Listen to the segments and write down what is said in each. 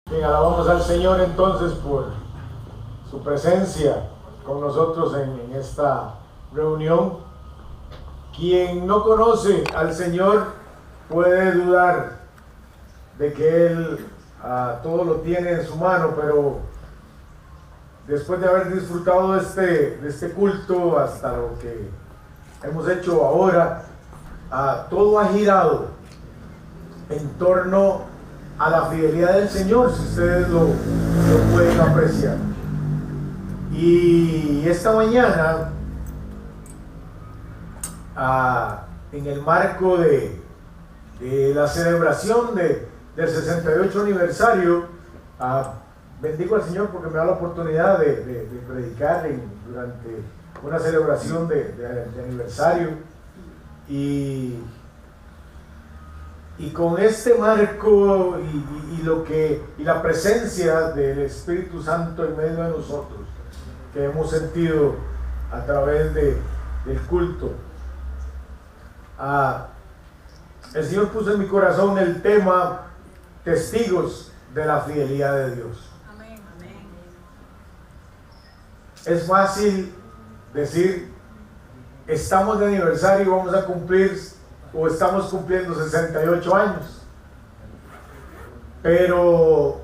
Bien, alabamos al Señor entonces por su presencia con nosotros en esta reunión. Quien no conoce al Señor puede dudar de que Él todo lo tiene en su mano, pero después de haber disfrutado de este culto hasta lo que hemos hecho ahora, todo ha girado en torno a la fidelidad del Señor, si ustedes lo pueden apreciar. Y esta mañana, en el marco de la celebración del 68 aniversario, bendigo al Señor porque me da la oportunidad de predicar durante una celebración de aniversario. Y con este marco y la presencia del Espíritu Santo en medio de nosotros, que hemos sentido a través del culto, el Señor puso en mi corazón el tema testigos de la fidelidad de Dios. Amén. Amén. Es fácil decir, estamos de aniversario y vamos a cumplir, o estamos cumpliendo 68 años, pero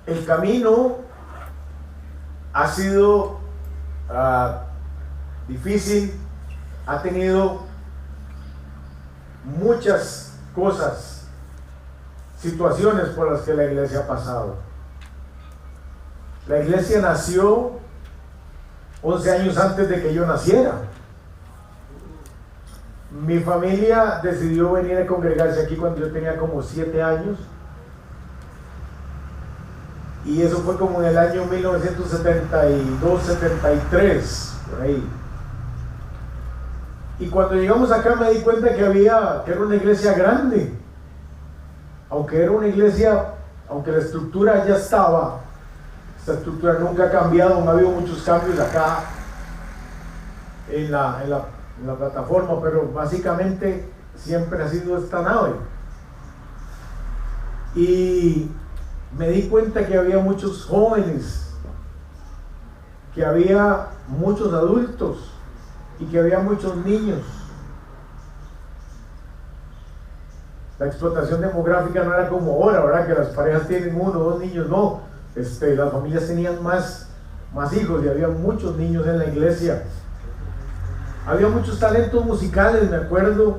el camino ha sido difícil, ha tenido muchas cosas, situaciones por las que la iglesia ha pasado. La iglesia nació 11 años antes de que yo naciera. Mi familia decidió venir a congregarse aquí cuando yo tenía como 7 años. Y eso fue como en el año 1972-73, por ahí. Y cuando llegamos acá me di cuenta que era una iglesia grande. Aunque era una iglesia, aunque la estructura ya estaba, esta estructura nunca ha cambiado, no ha habido muchos cambios acá en la plataforma, pero básicamente siempre ha sido esta nave. Y me di cuenta que había muchos jóvenes, que había muchos adultos y que había muchos niños. La explotación demográfica no era como ahora, ¿verdad? Que las parejas tienen 1 o 2 niños, no. Las familias tenían más hijos y había muchos niños en la iglesia. Había muchos talentos musicales, me acuerdo.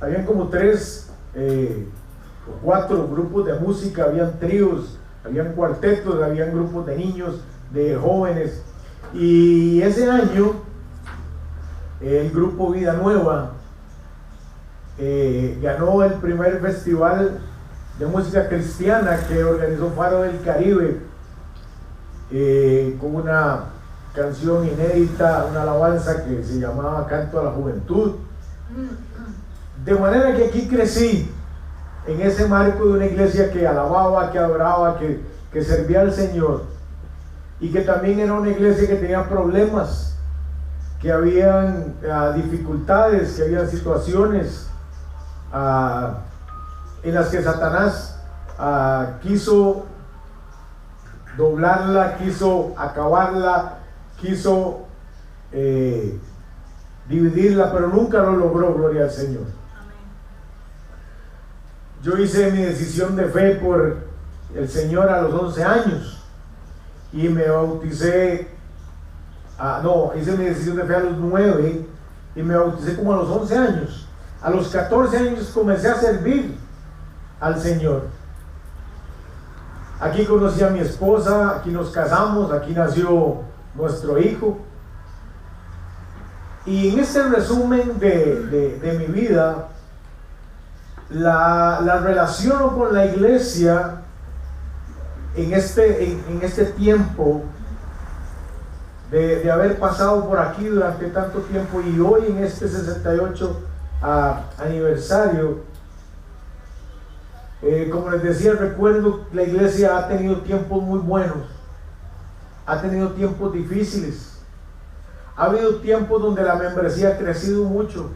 Habían como 3 o 4 grupos de música, habían tríos, habían cuartetos, habían grupos de niños, de jóvenes. Y ese año, el grupo Vida Nueva ganó el primer festival de música cristiana que organizó Faro del Caribe, con una canción inédita, una alabanza que se llamaba Canto a la Juventud. De manera que aquí crecí en ese marco de una iglesia que alababa, que adoraba, que servía al Señor, y que también era una iglesia que tenía problemas, que habían dificultades, que habían situaciones en las que Satanás quiso doblarla, quiso acabarla, quiso dividirla, pero nunca lo logró, gloria al Señor. Yo hice mi decisión de fe por el Señor a los 11 años y me bauticé, hice mi decisión de fe a los 9 y me bauticé como a los 11 años. A los 14 años comencé a servir al Señor. Aquí conocí a mi esposa, aquí nos casamos, aquí nació nuestro hijo. Y en este resumen de mi vida, la relaciono con la iglesia en este tiempo de haber pasado por aquí durante tanto tiempo, y hoy en este 68 aniversario. Como les decía, recuerdo la iglesia ha tenido tiempos muy buenos, ha tenido tiempos difíciles, ha habido tiempos donde la membresía ha crecido mucho,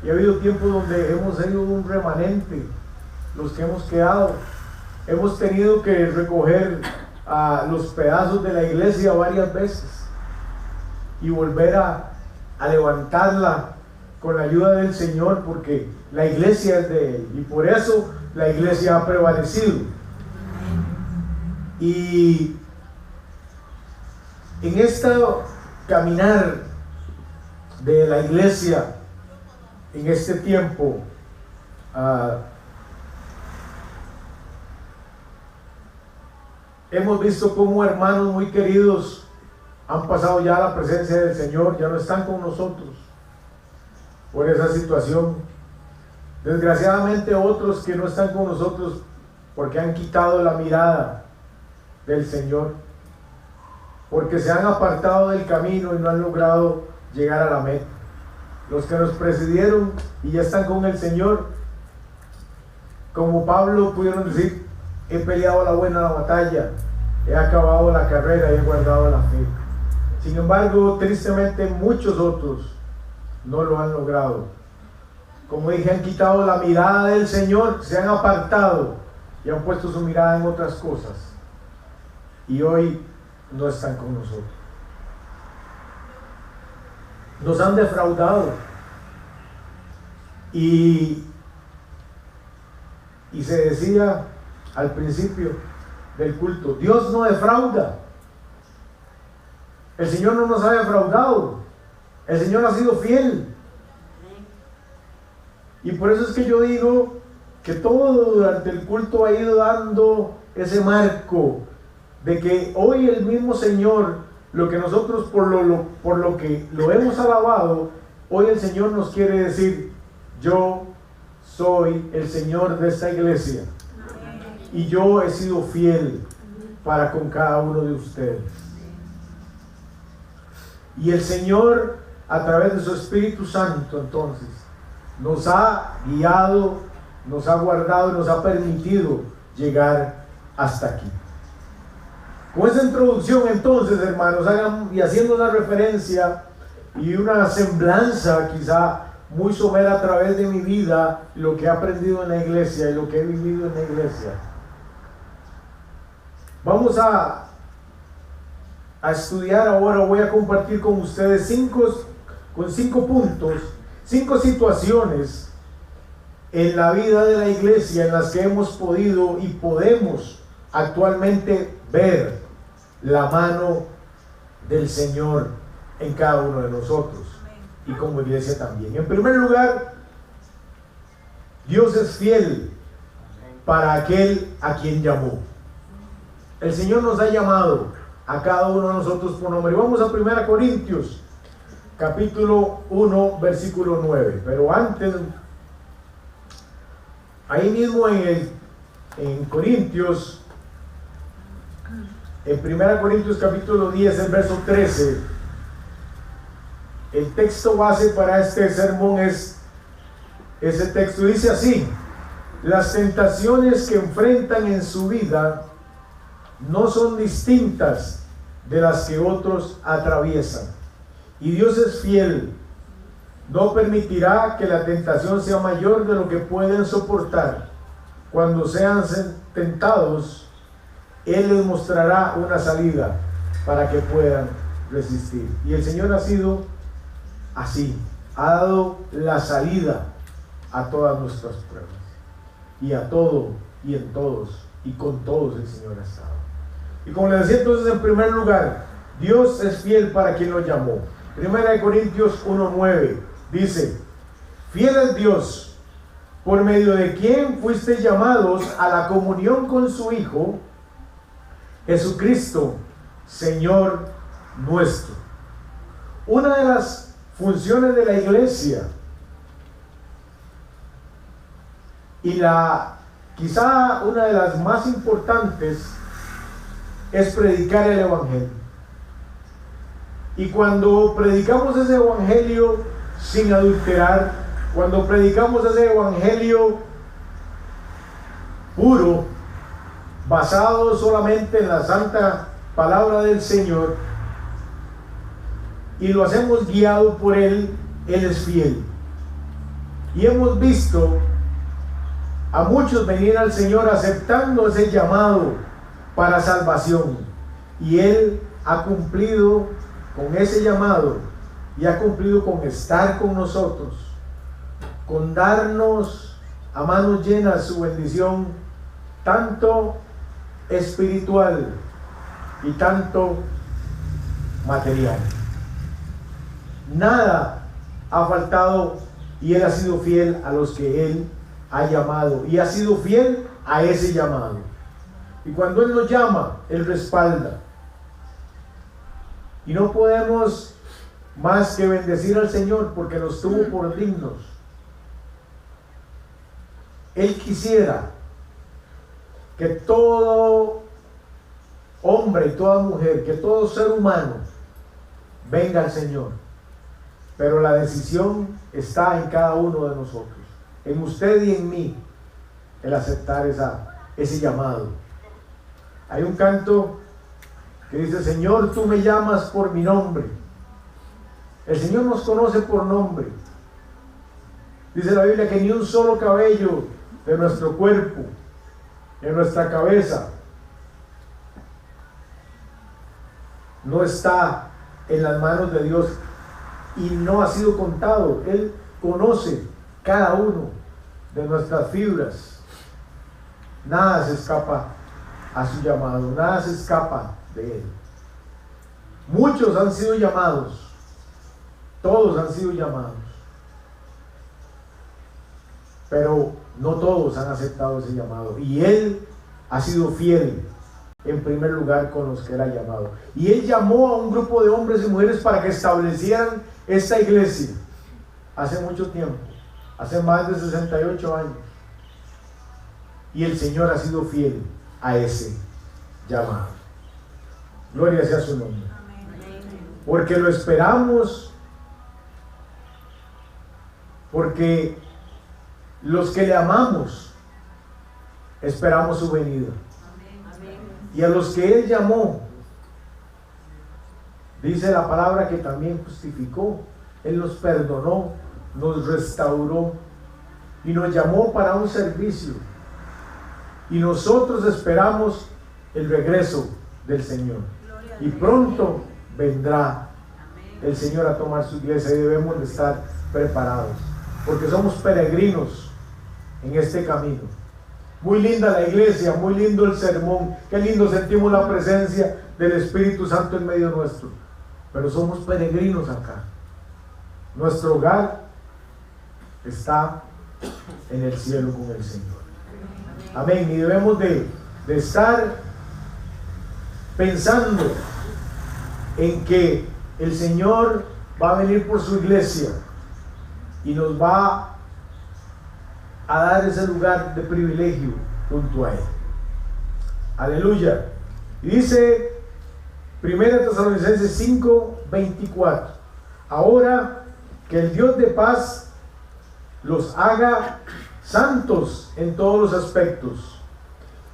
y ha habido tiempos donde hemos sido un remanente, los que hemos quedado, hemos tenido que recoger los pedazos de la iglesia varias veces y volver a levantarla con la ayuda del Señor, porque la iglesia es de Él y por eso la iglesia ha prevalecido. Y en este caminar de la iglesia en este tiempo, hemos visto cómo hermanos muy queridos han pasado ya a la presencia del Señor, ya no están con nosotros por esa situación. Desgraciadamente otros que no están con nosotros porque han quitado la mirada del Señor, porque se han apartado del camino y no han logrado llegar a la meta. Los que nos presidieron y ya están con el Señor, como Pablo, pudieron decir: he peleado la buena batalla, he acabado la carrera y he guardado la fe. Sin embargo, tristemente muchos otros no lo han logrado. Como dije, han quitado la mirada del Señor, se han apartado y han puesto su mirada en otras cosas, y hoy no están con nosotros. Nos han defraudado y se decía al principio del culto: Dios no defrauda. El Señor no nos ha defraudado, el Señor ha sido fiel. Y por eso es que yo digo que todo durante el culto ha ido dando ese marco de que hoy el mismo Señor, lo que nosotros por lo que lo hemos alabado, hoy el Señor nos quiere decir: yo soy el Señor de esta iglesia y yo he sido fiel para con cada uno de ustedes. Y el Señor, a través de su Espíritu Santo, entonces nos ha guiado, nos ha guardado y nos ha permitido llegar hasta aquí. Con esa introducción, entonces, hermanos, y haciendo una referencia y una semblanza quizá muy somera a través de mi vida, lo que he aprendido en la iglesia y lo que he vivido en la iglesia, vamos a estudiar ahora. Voy a compartir con ustedes cinco puntos, 5 situaciones en la vida de la iglesia en las que hemos podido y podemos actualmente ver la mano del Señor en cada uno de nosotros y como iglesia también. En primer lugar, Dios es fiel para aquel a quien llamó. El Señor nos ha llamado a cada uno de nosotros por nombre. Vamos a 1 Corintios capítulo 1 versículo 9. Pero antes, ahí mismo en Corintios, en 1 Corintios capítulo 10, el verso 13, el texto base para este sermón es ese texto. Dice así: las tentaciones que enfrentan en su vida no son distintas de las que otros atraviesan, y Dios es fiel, no permitirá que la tentación sea mayor de lo que pueden soportar. Cuando sean tentados, Él les mostrará una salida para que puedan resistir. Y el Señor ha sido así, ha dado la salida a todas nuestras pruebas, y a todo y en todos y con todos el Señor ha estado. Y como les decía, entonces, en primer lugar, Dios es fiel para quien lo llamó. 1 Corintios 1:9 dice: fiel es Dios, por medio de quien fuisteis llamados a la comunión con su Hijo Jesucristo, Señor nuestro. Una de las funciones de la iglesia, y quizá una de las más importantes, es predicar el Evangelio. Y cuando predicamos ese Evangelio sin adulterar, cuando predicamos ese Evangelio puro, basado solamente en la santa palabra del Señor, y lo hacemos guiado por Él, Él es fiel. Y hemos visto a muchos venir al Señor aceptando ese llamado para salvación. Y Él ha cumplido con ese llamado y ha cumplido con estar con nosotros, con darnos a manos llenas su bendición, tanto espiritual y tanto material. Nada ha faltado y Él ha sido fiel a los que Él ha llamado y ha sido fiel a ese llamado. Y cuando Él nos llama, Él respalda. Y no podemos más que bendecir al Señor porque nos tuvo por dignos. Él quisiera que todo hombre y toda mujer, que todo ser humano venga al Señor. Pero la decisión está en cada uno de nosotros, en usted y en mí, el aceptar ese llamado. Hay un canto que dice: Señor, tú me llamas por mi nombre. El Señor nos conoce por nombre. Dice la Biblia que ni un solo cabello de nuestro cuerpo, de nuestra cabeza, no está en las manos de Dios y no ha sido contado. Él conoce cada uno de nuestras fibras. Nada se escapa a su llamado, nada se escapa de Él. Muchos han sido llamados, todos han sido llamados, pero no todos han aceptado ese llamado. Y Él ha sido fiel en primer lugar con los que Él ha llamado. Y Él llamó a un grupo de hombres y mujeres para que establecieran esta iglesia hace mucho tiempo, hace más de 68 años. Y el Señor ha sido fiel a ese llamado. Gloria sea su nombre. Porque lo esperamos, porque los que le amamos esperamos su venida. Y a los que Él llamó, dice la palabra que también justificó. Él nos perdonó, nos restauró y nos llamó para un servicio. Y nosotros esperamos el regreso del Señor. Y pronto vendrá el Señor a tomar su iglesia y debemos de estar preparados, porque somos peregrinos en este camino. Muy linda la iglesia, muy lindo el sermón, qué lindo sentimos la presencia del Espíritu Santo en medio nuestro, pero somos peregrinos acá. Nuestro hogar está en el cielo con el Señor. Amén. Y debemos de estar pensando en que el Señor va a venir por su iglesia y nos va a dar ese lugar de privilegio junto a Él. Aleluya. Y dice 1 Tesalonicenses 5:24: ahora que el Dios de paz los haga santos en todos los aspectos,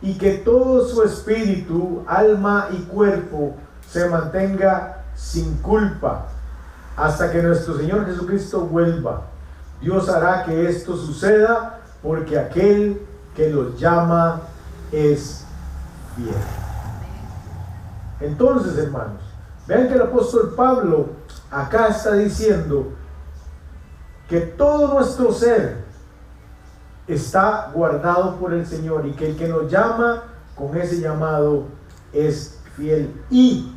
y que todo su espíritu, alma y cuerpo se mantenga sin culpa hasta que nuestro Señor Jesucristo vuelva. Dios hará que esto suceda, porque aquel que los llama es fiel. Entonces, hermanos, vean que el apóstol Pablo acá está diciendo que todo nuestro ser está guardado por el Señor y que el que nos llama con ese llamado es fiel y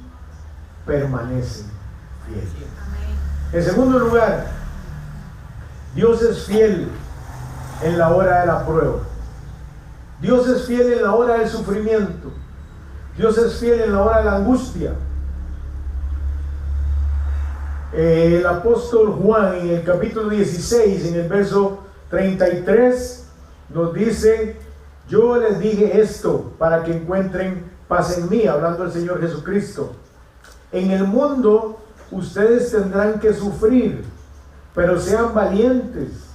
permanece fiel. En segundo lugar, Dios es fiel en la hora de la prueba. Dios es fiel en la hora del sufrimiento. Dios es fiel en la hora de la angustia. El apóstol Juan en el capítulo 16, en el verso 33, nos dice: yo les dije esto para que encuentren paz en mí, hablando del Señor Jesucristo. En el mundo ustedes tendrán que sufrir, pero sean valientes.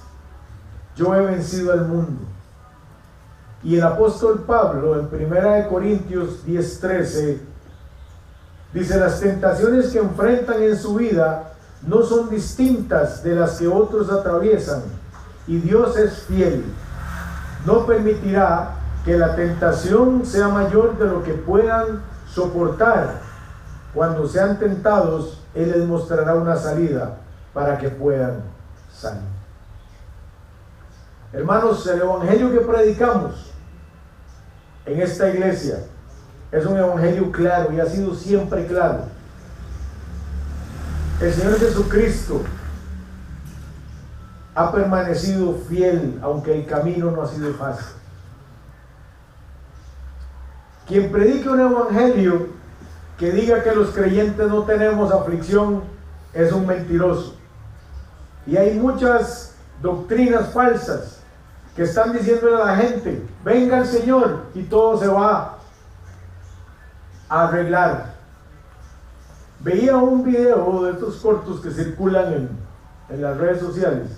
Yo he vencido al mundo. Y el apóstol Pablo en 1 Corintios 10:13 dice: las tentaciones que enfrentan en su vida no son distintas de las que otros atraviesan, y Dios es fiel. no permitirá que la tentación sea mayor de lo que puedan soportar. Cuando sean tentados, Él les mostrará una salida para que puedan salir. Hermanos, el evangelio que predicamos en esta iglesia es un evangelio claro y ha sido siempre claro. El Señor Jesucristo ha permanecido fiel, aunque el camino no ha sido fácil. Quien predique un evangelio que diga que los creyentes no tenemos aflicción es un mentiroso. Y hay muchas doctrinas falsas que están diciéndole a la gente: venga el Señor y todo se va a arreglar. Veía un video de estos cortos que circulan en las redes sociales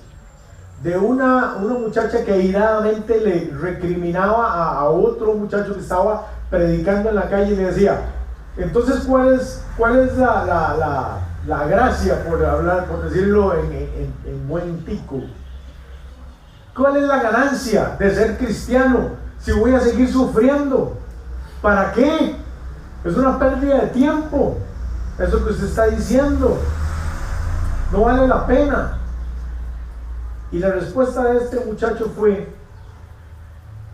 de una muchacha que airadamente le recriminaba a otro muchacho que estaba predicando en la calle y le decía: entonces ¿cuál es la gracia, por decirlo en buen tico? ¿Cuál es la ganancia de ser cristiano si voy a seguir sufriendo? ¿Para qué? Es una pérdida de tiempo. Eso que usted está diciendo no vale la pena. Y la respuesta de este muchacho fue: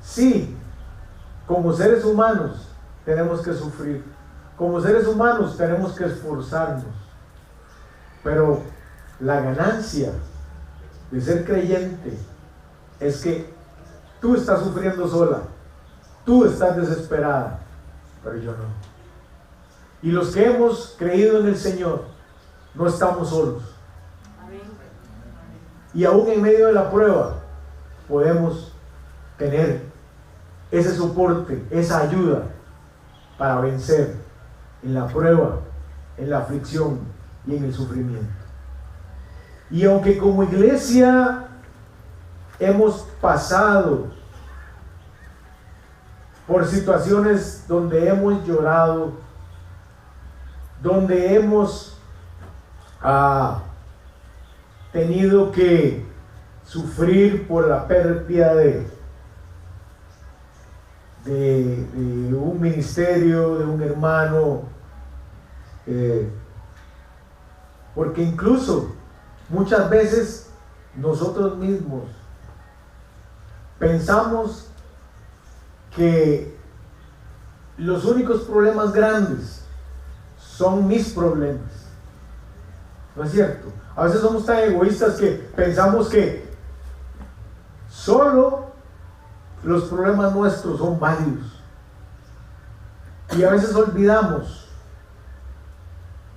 sí, como seres humanos tenemos que sufrir, como seres humanos tenemos que esforzarnos, pero la ganancia de ser creyente es que tú estás sufriendo sola, tú estás desesperada, pero yo no. Y los que hemos creído en el Señor no estamos solos. Y aún en medio de la prueba podemos tener ese soporte, esa ayuda para vencer en la prueba, en la aflicción y en el sufrimiento. Y aunque como iglesia hemos pasado por situaciones donde hemos llorado, donde hemos tenido que sufrir por la pérdida de un ministerio, de un hermano, porque incluso muchas veces nosotros mismos pensamos que los únicos problemas grandes son mis problemas. ¿No es cierto? A veces somos tan egoístas que pensamos que solo los problemas nuestros son válidos. Y a veces olvidamos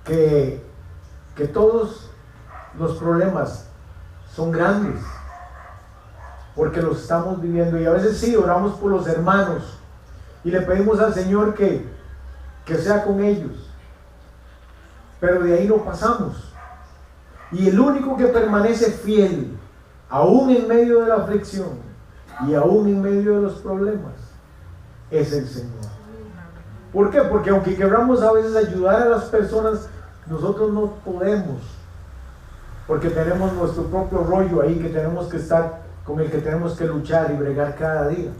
que todos los problemas son grandes, porque los estamos viviendo. Y a veces sí, oramos por los hermanos y le pedimos al Señor que sea con ellos, pero de ahí no pasamos. Y el único que permanece fiel, aún en medio de la aflicción y aún en medio de los problemas, es el Señor. ¿Por qué? Porque aunque queramos a veces ayudar a las personas, nosotros no podemos, porque tenemos nuestro propio rollo ahí que tenemos que estar, con el que tenemos que luchar y bregar cada día.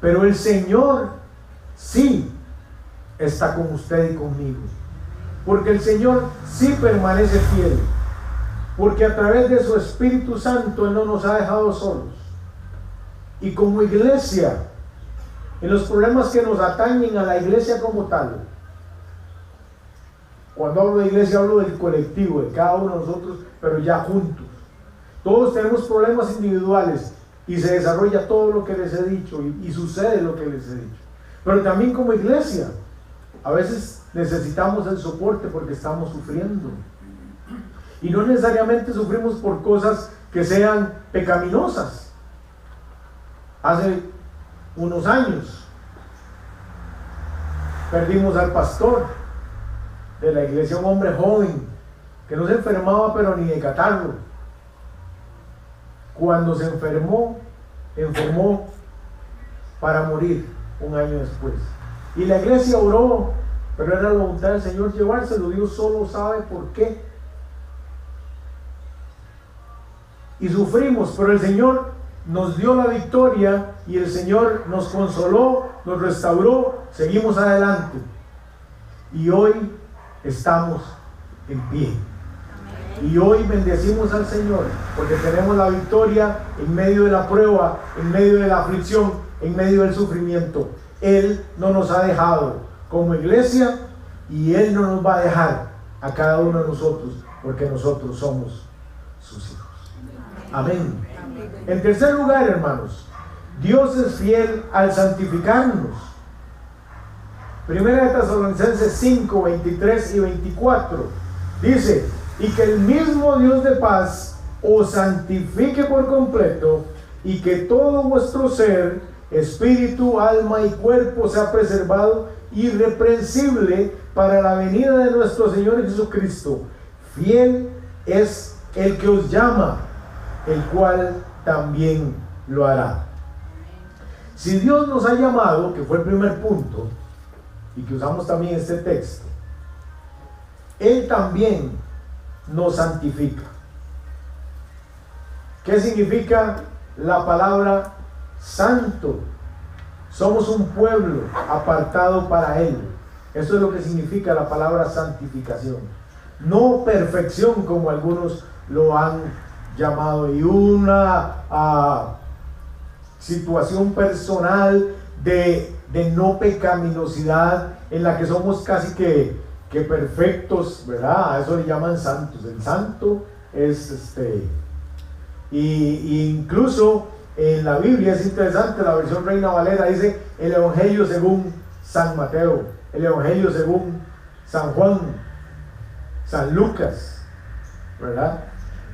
Pero el Señor sí está con usted y conmigo, porque el Señor sí permanece fiel, porque a través de su Espíritu Santo Él no nos ha dejado solos. Y como iglesia, en los problemas que nos atañen a la iglesia como tal, cuando hablo de iglesia hablo del colectivo, de cada uno de nosotros, pero ya juntos. Todos tenemos problemas individuales y se desarrolla todo lo que les he dicho y sucede lo que les he dicho. Pero también como iglesia, a veces necesitamos el soporte porque estamos sufriendo. Y no necesariamente sufrimos por cosas que sean pecaminosas. Hace unos años perdimos al pastor de la iglesia, un hombre joven que no se enfermaba pero ni de catarro. Cuando se enfermó para morir un año después. Y la iglesia oró, pero era la voluntad del Señor llevárselo. Dios solo sabe por qué. Y sufrimos, pero el Señor nos dio la victoria y el Señor nos consoló, nos restauró, seguimos adelante. Y hoy estamos en pie. Y hoy bendecimos al Señor porque tenemos la victoria en medio de la prueba, en medio de la aflicción, en medio del sufrimiento. Él no nos ha dejado como iglesia y Él no nos va a dejar a cada uno de nosotros porque nosotros somos sus hijos. Amén. En tercer lugar, hermanos, Dios es fiel al santificarnos. Primera de Tesalonicenses 5, 23 y 24 dice: y que el mismo Dios de paz os santifique por completo, y que todo vuestro ser, espíritu, alma y cuerpo sea preservado irreprensible para la venida de nuestro Señor Jesucristo. Fiel es el que os llama, el cual también lo hará. Si Dios nos ha llamado, que fue el primer punto, y que usamos también este texto, Él también nos santifica. ¿Qué significa la palabra santo? Somos un pueblo apartado para Él. Eso es lo que significa la palabra santificación. No perfección como algunos lo han llamado, y una situación personal de no pecaminosidad en la que somos casi que perfectos, ¿verdad? A eso le llaman santos. El santo es y incluso en la Biblia es interesante, la versión Reina Valera dice el Evangelio según San Mateo, el Evangelio según San Juan, San Lucas, ¿verdad?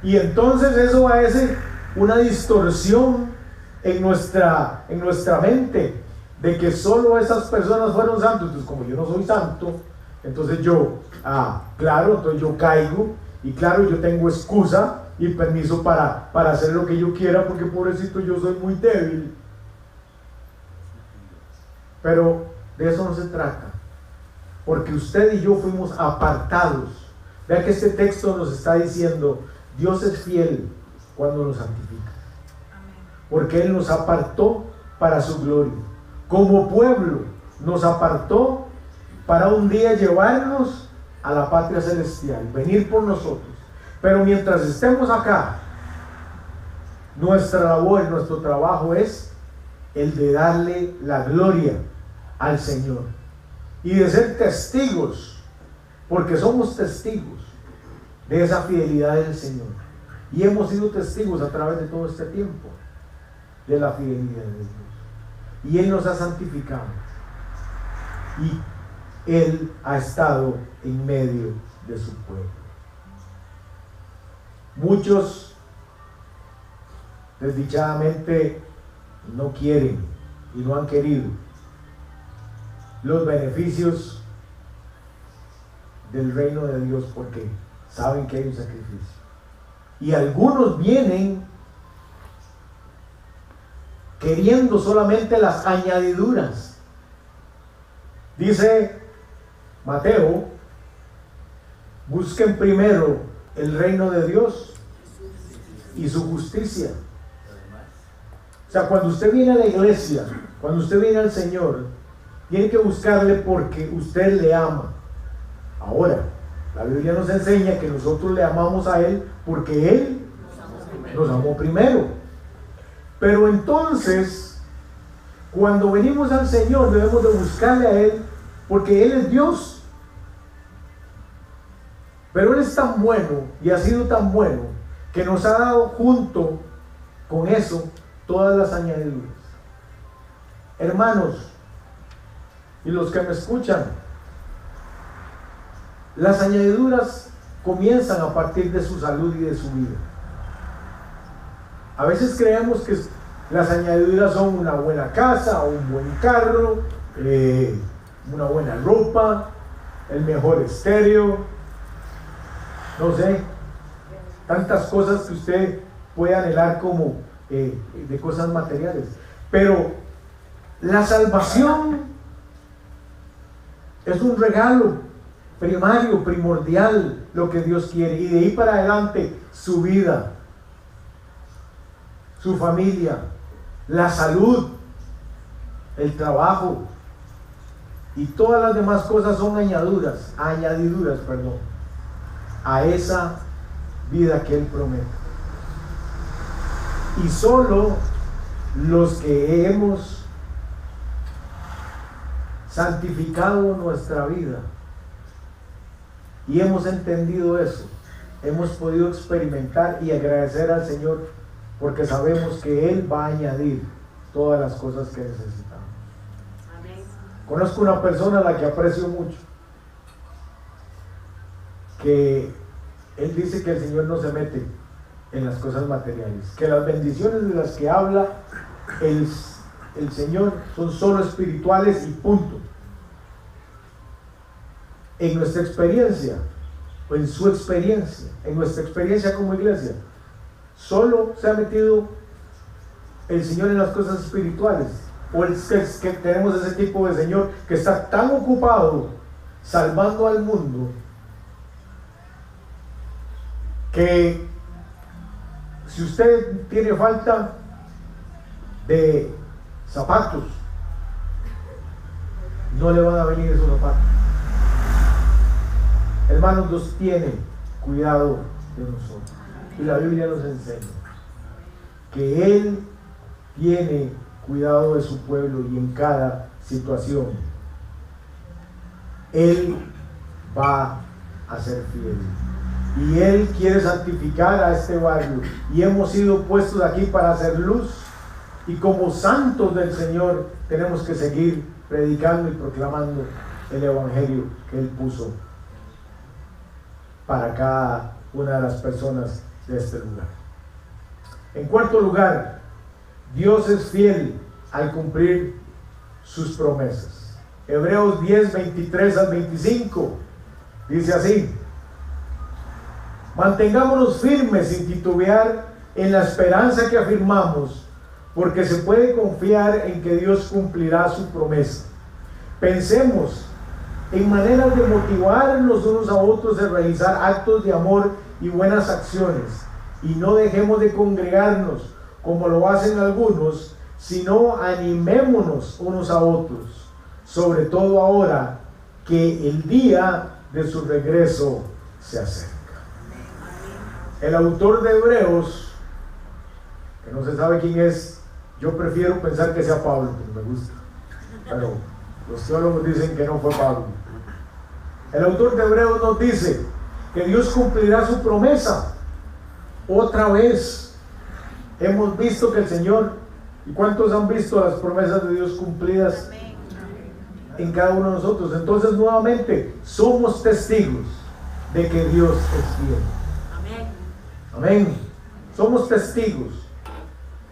Y entonces eso va a ser una distorsión en nuestra mente de que solo esas personas fueron santos. Entonces, como yo no soy santo, entonces claro, entonces yo caigo, y claro, yo tengo excusa y permiso para hacer lo que yo quiera, porque pobrecito yo soy muy débil. Pero de eso no se trata, porque usted y yo fuimos apartados. Vea que este texto nos está diciendo: Dios es fiel cuando nos santifica, porque Él nos apartó para su gloria. Como pueblo nos apartó para un día llevarnos a la patria celestial, venir por nosotros. Pero mientras estemos acá, nuestra labor, nuestro trabajo es el de darle la gloria al Señor y de ser testigos, porque somos testigos de esa fidelidad del Señor, y hemos sido testigos a través de todo este tiempo de la fidelidad de Dios, y Él nos ha santificado y Él ha estado en medio de su pueblo. Muchos desdichadamente no quieren y no han querido los beneficios del reino de Dios porque saben que hay un sacrificio, y algunos vienen queriendo solamente las añadiduras. Dice Mateo: busquen primero el reino de Dios y su justicia. O sea, cuando usted viene a la iglesia, cuando usted viene al Señor, tiene que buscarle porque usted le ama. Ahora, la Biblia nos enseña que nosotros le amamos a Él porque Él nos amó primero. Pero entonces, cuando venimos al Señor, debemos de buscarle a Él porque Él es Dios. Pero Él es tan bueno y ha sido tan bueno que nos ha dado junto con eso todas las añadiduras. Hermanos, y los que me escuchan, las añadiduras comienzan a partir de su salud y de su vida. A veces creemos que las añadiduras son una buena casa, un buen carro, una buena ropa, el mejor estéreo, no sé, tantas cosas que usted puede anhelar como de cosas materiales. Pero la salvación es un regalo primario, primordial, lo que Dios quiere, y de ahí para adelante su vida, su familia, la salud, el trabajo y todas las demás cosas son añadiduras, a esa vida que Él promete. Y solo los que hemos santificado nuestra vida y hemos entendido eso, hemos podido experimentar y agradecer al Señor, porque sabemos que Él va a añadir todas las cosas que necesitamos. Amén. Conozco una persona a la que aprecio mucho, que él dice que el Señor no se mete en las cosas materiales, que las bendiciones de las que habla el Señor son solo espirituales y punto. En nuestra experiencia, o en su experiencia, en nuestra experiencia como iglesia, solo se ha metido el Señor en las cosas espirituales, o es que tenemos ese tipo de Señor que está tan ocupado salvando al mundo que si usted tiene falta de zapatos, no le van a venir esos zapatos. Hermanos, Dios tiene cuidado de nosotros, y la Biblia nos enseña que Él tiene cuidado de su pueblo, y en cada situación Él va a ser fiel, y Él quiere santificar a este barrio, y hemos sido puestos aquí para hacer luz, y como santos del Señor tenemos que seguir predicando y proclamando el evangelio que Él puso para cada una de las personas de este lugar. En cuarto lugar, Dios es fiel al cumplir sus promesas. Hebreos 10, 23 al 25 dice así: mantengámonos firmes sin titubear en la esperanza que afirmamos, porque se puede confiar en que Dios cumplirá su promesa. Pensemos en maneras de motivarnos unos a otros de realizar actos de amor y buenas acciones, y no dejemos de congregarnos como lo hacen algunos, sino animémonos unos a otros, sobre todo ahora que el día de su regreso se acerca. El autor de Hebreos, que no se sabe quién es, yo prefiero pensar que sea Pablo, porque me gusta, pero los teólogos dicen que no fue Pablo. El autor de Hebreos nos dice que Dios cumplirá su promesa. Otra vez hemos visto que el Señor, ¿y cuántos han visto las promesas de Dios cumplidas en cada uno de nosotros? Entonces nuevamente somos testigos de que Dios es fiel. Amén. Amén. Somos testigos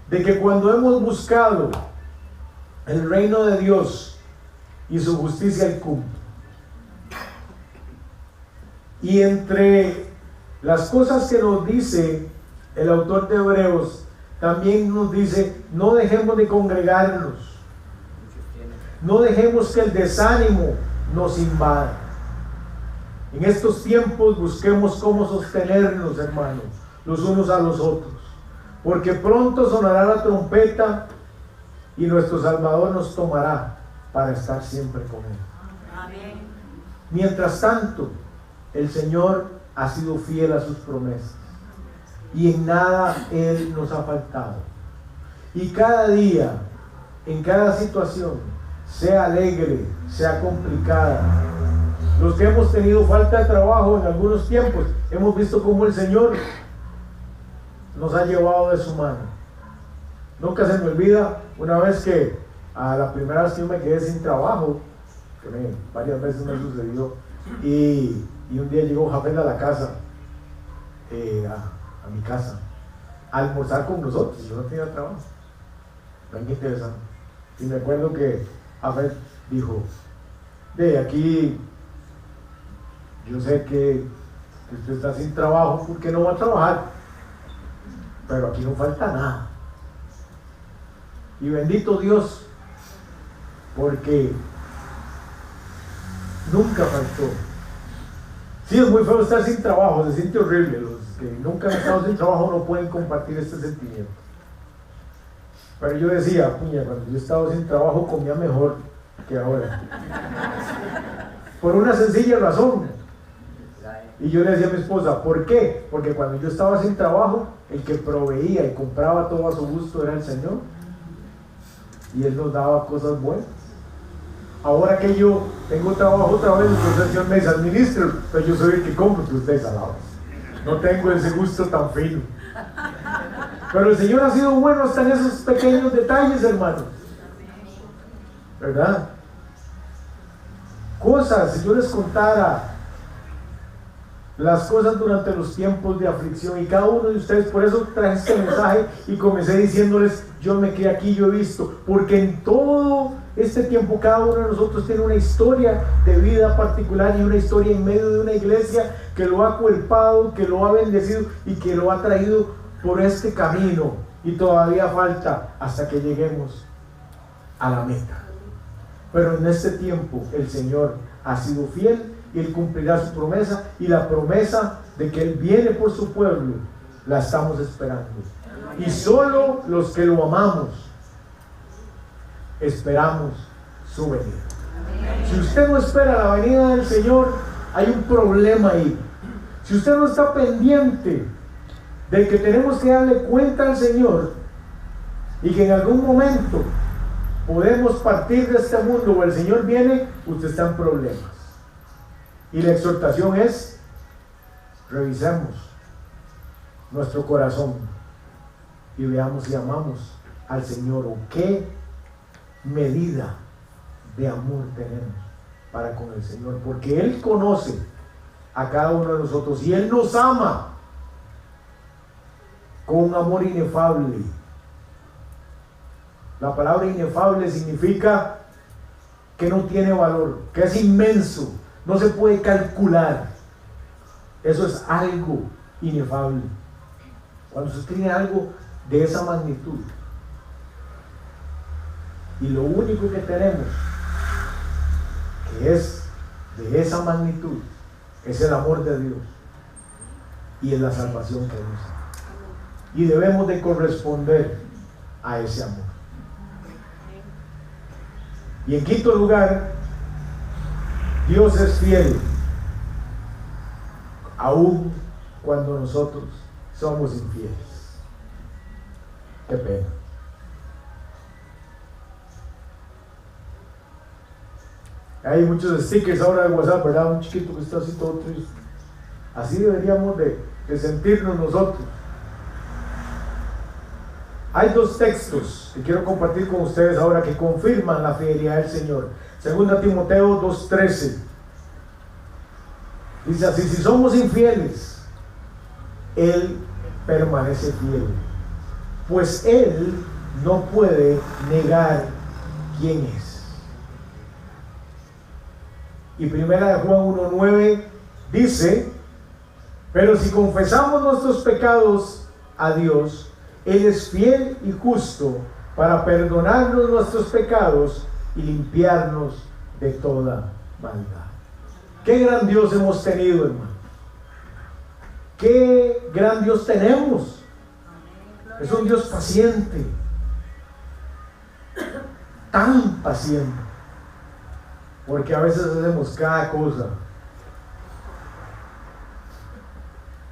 de que cuando hemos buscado el reino de Dios y su justicia, Él cumple. Y entre las cosas que nos dice el autor de Hebreos, también nos dice: no dejemos de congregarnos, no dejemos que el desánimo nos invada. En estos tiempos busquemos cómo sostenernos, hermanos, los unos a los otros, porque pronto sonará la trompeta y nuestro Salvador nos tomará para estar siempre con Él. Amén. Mientras tanto, el Señor ha sido fiel a sus promesas, y en nada Él nos ha faltado. Y cada día, en cada situación, sea alegre, sea complicada, los que hemos tenido falta de trabajo en algunos tiempos, hemos visto cómo el Señor nos ha llevado de su mano. Nunca se me olvida una vez que, a la primera vez que yo me quedé sin trabajo, que varias veces me sucedió, y un día llegó Jafet a la casa, a mi casa, a almorzar con nosotros. Yo no tenía trabajo. Muy interesante. Y me acuerdo que Jafet dijo: de aquí, yo sé que usted está sin trabajo porque no va a trabajar, pero aquí no falta nada. Y bendito Dios, porque nunca faltó. Sí, es muy feo estar sin trabajo, se siente horrible. Los que nunca han estado sin trabajo no pueden compartir este sentimiento. Pero yo decía, puña, cuando yo estaba sin trabajo comía mejor que ahora. Por una sencilla razón. Y yo le decía a mi esposa, ¿por qué? Porque cuando yo estaba sin trabajo, el que proveía y compraba todo a su gusto era el Señor. Y Él nos daba cosas buenas. Ahora que yo tengo trabajo otra vez, entonces el Señor me dice, administro, pero yo soy el que compro, que ustedes alaban. No tengo ese gusto tan fino. Pero el Señor ha sido bueno hasta en esos pequeños detalles, hermanos. ¿Verdad? Cosas, si yo les contara las cosas durante los tiempos de aflicción, y cada uno de ustedes, por eso traje este mensaje y comencé diciéndoles, yo me quedé aquí, yo he visto, porque en todo este tiempo cada uno de nosotros tiene una historia de vida particular y una historia en medio de una iglesia que lo ha acuerpado, que lo ha bendecido y que lo ha traído por este camino, y todavía falta hasta que lleguemos a la meta. Pero en este tiempo el Señor ha sido fiel y Él cumplirá su promesa, y la promesa de que Él viene por su pueblo la estamos esperando. Y solo los que lo amamos esperamos su venida. Si usted no espera la venida del Señor, hay un problema ahí. Si usted no está pendiente de que tenemos que darle cuenta al Señor y que en algún momento podemos partir de este mundo o el Señor viene, usted está en problemas. Y la exhortación es, revisemos nuestro corazón y veamos si amamos al Señor, o qué medida de amor tenemos para con el Señor, porque Él conoce a cada uno de nosotros y Él nos ama con un amor inefable. La palabra inefable significa que no tiene valor, que es inmenso, no se puede calcular. Eso es algo inefable. Cuando usted tiene algo de esa magnitud, y lo único que tenemos que es de esa magnitud es el amor de Dios y es la salvación que nos da, y debemos de corresponder a ese amor. Y en quinto lugar, Dios es fiel aun cuando nosotros somos infieles. Qué pena. Hay muchos stickers ahora de WhatsApp, ¿verdad? Un chiquito que está así todo triste. Así deberíamos de sentirnos nosotros. Hay dos textos que quiero compartir con ustedes ahora que confirman la fidelidad del Señor. 2 Timoteo 2:13 dice así: si somos infieles, Él permanece fiel, pues Él no puede negar quién es. Y 1 Juan 1:9 dice: pero si confesamos nuestros pecados a Dios, Él es fiel y justo para perdonarnos nuestros pecados y limpiarnos de toda maldad. Qué gran Dios hemos tenido, hermano. Qué gran Dios tenemos. Es un Dios paciente, tan paciente, porque a veces hacemos cada cosa.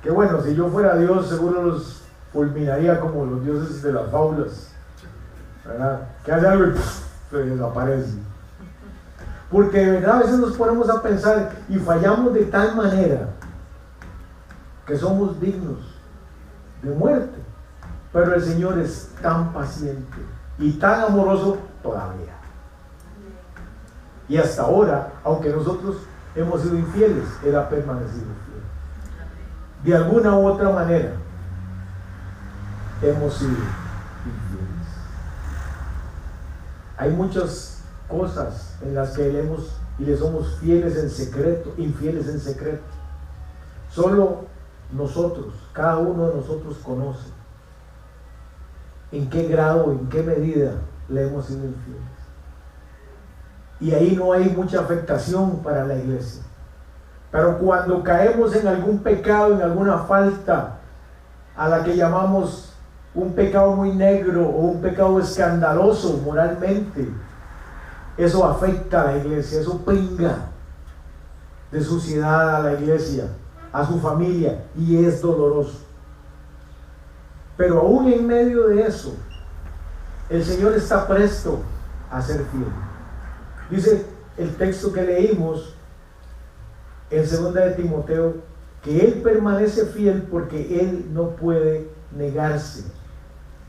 Que bueno, si yo fuera Dios, seguro los fulminaría como los dioses de las fábulas, ¿verdad? Que hace algo y se desaparece. Porque de verdad a veces nos ponemos a pensar y fallamos de tal manera que somos dignos de muerte. Pero el Señor es tan paciente y tan amoroso todavía. Y hasta ahora, aunque nosotros hemos sido infieles, Él ha permanecido fiel. De alguna u otra manera hemos sido infieles. Hay muchas cosas en las que le somos fieles en secreto, infieles en secreto. Solo nosotros, cada uno de nosotros conoce en qué grado, en qué medida le hemos sido infieles. Y ahí no hay mucha afectación para la iglesia. Pero cuando caemos en algún pecado, en alguna falta a la que llamamos un pecado muy negro o un pecado escandaloso moralmente, eso afecta a la iglesia, eso pringa de suciedad a la iglesia, a su familia, y es doloroso. Pero aún en medio de eso, el Señor está presto a ser fiel. Dice el texto que leímos en 2 de Timoteo que Él permanece fiel porque Él no puede negarse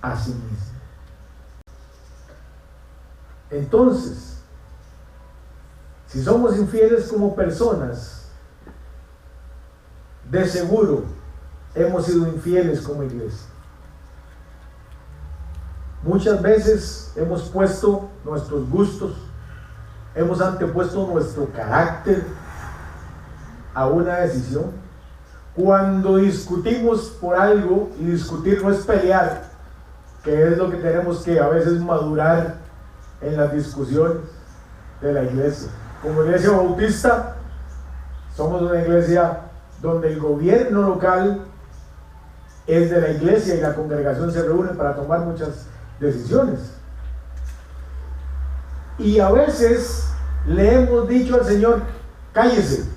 a sí mismo. Entonces, si somos infieles como personas, de seguro hemos sido infieles como iglesia. Muchas veces hemos puesto nuestros gustos, hemos antepuesto nuestro carácter a una decisión. Cuando discutimos por algo, y discutir no es pelear, que es lo que tenemos que a veces madurar en las discusiones de la iglesia. Como iglesia bautista, somos una iglesia donde el gobierno local es de la iglesia y la congregación se reúne para tomar muchas decisiones. Y a veces le hemos dicho al Señor: cállese,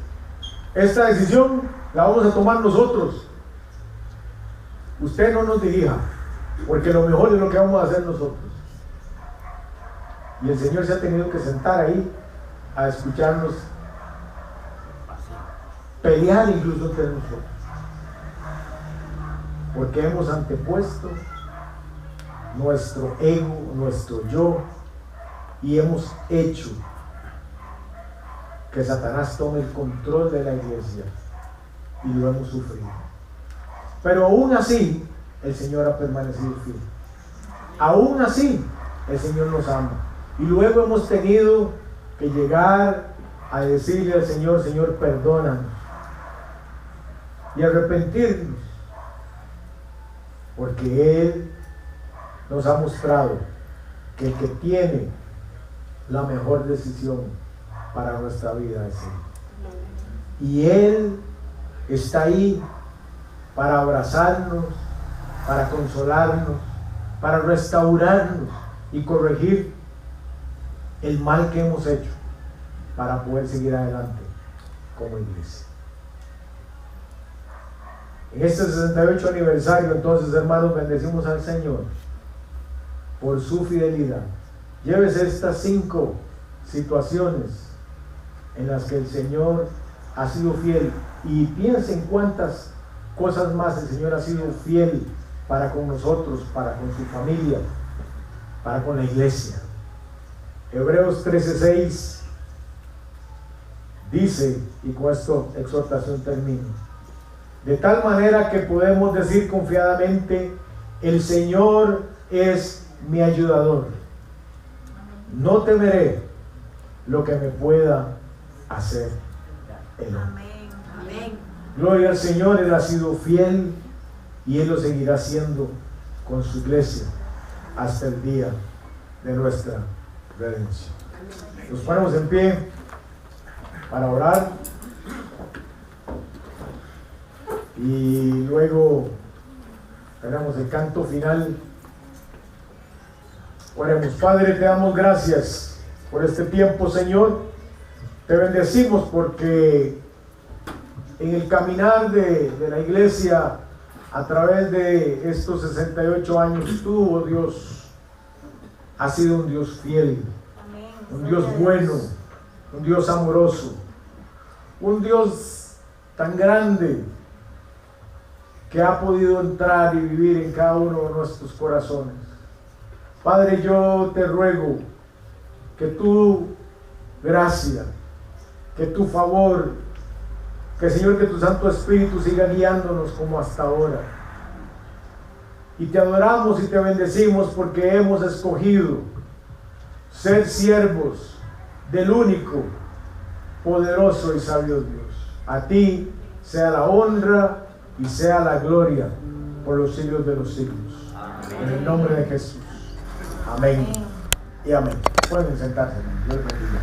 esta decisión la vamos a tomar nosotros, usted no nos dirija, porque lo mejor es lo que vamos a hacer nosotros. Y el Señor se ha tenido que sentar ahí a escucharnos pelear incluso entre nosotros, porque hemos antepuesto nuestro ego, nuestro yo, y hemos hecho que Satanás tome el control de la iglesia, y lo hemos sufrido. Pero aún así el Señor ha permanecido fiel. Aún así el Señor nos ama, y luego hemos tenido que llegar a decirle al Señor: Señor, perdónanos, y arrepentirnos, porque Él nos ha mostrado que el que tiene la mejor decisión para nuestra vida es Él. Y Él está ahí para abrazarnos, para consolarnos, para restaurarnos y corregir el mal que hemos hecho, para poder seguir adelante como iglesia. En este 68 aniversario, entonces, hermanos, bendecimos al Señor por su fidelidad. Llévese estas 5 situaciones en las que el Señor ha sido fiel, y piense en cuántas cosas más el Señor ha sido fiel para con nosotros, para con su familia, para con la iglesia. Hebreos 13:6 dice, y con esta exhortación termino: de tal manera que podemos decir confiadamente: el Señor es mi ayudador, no temeré lo que me pueda hacer el hombre. Amén. Gloria al Señor. Él ha sido fiel y Él lo seguirá haciendo con su iglesia hasta el día de nuestra redención. Nos ponemos en pie para orar y luego haremos el canto final. Oremos. Padre, te damos gracias por este tiempo, Señor. Te bendecimos porque en el caminar de la iglesia a través de estos 68 años, tú, oh Dios, has sido un Dios fiel, un Dios bueno, un Dios amoroso, un Dios tan grande que ha podido entrar y vivir en cada uno de nuestros corazones. Padre, yo te ruego que tu gracia, que tu favor, que Señor, que tu Santo Espíritu siga guiándonos como hasta ahora. Y te adoramos y te bendecimos porque hemos escogido ser siervos del único, poderoso y sabio Dios. A ti sea la honra y sea la gloria por los siglos de los siglos. Amén. En el nombre de Jesús. Amén y amén. Pueden sentarse. Dios bendiga.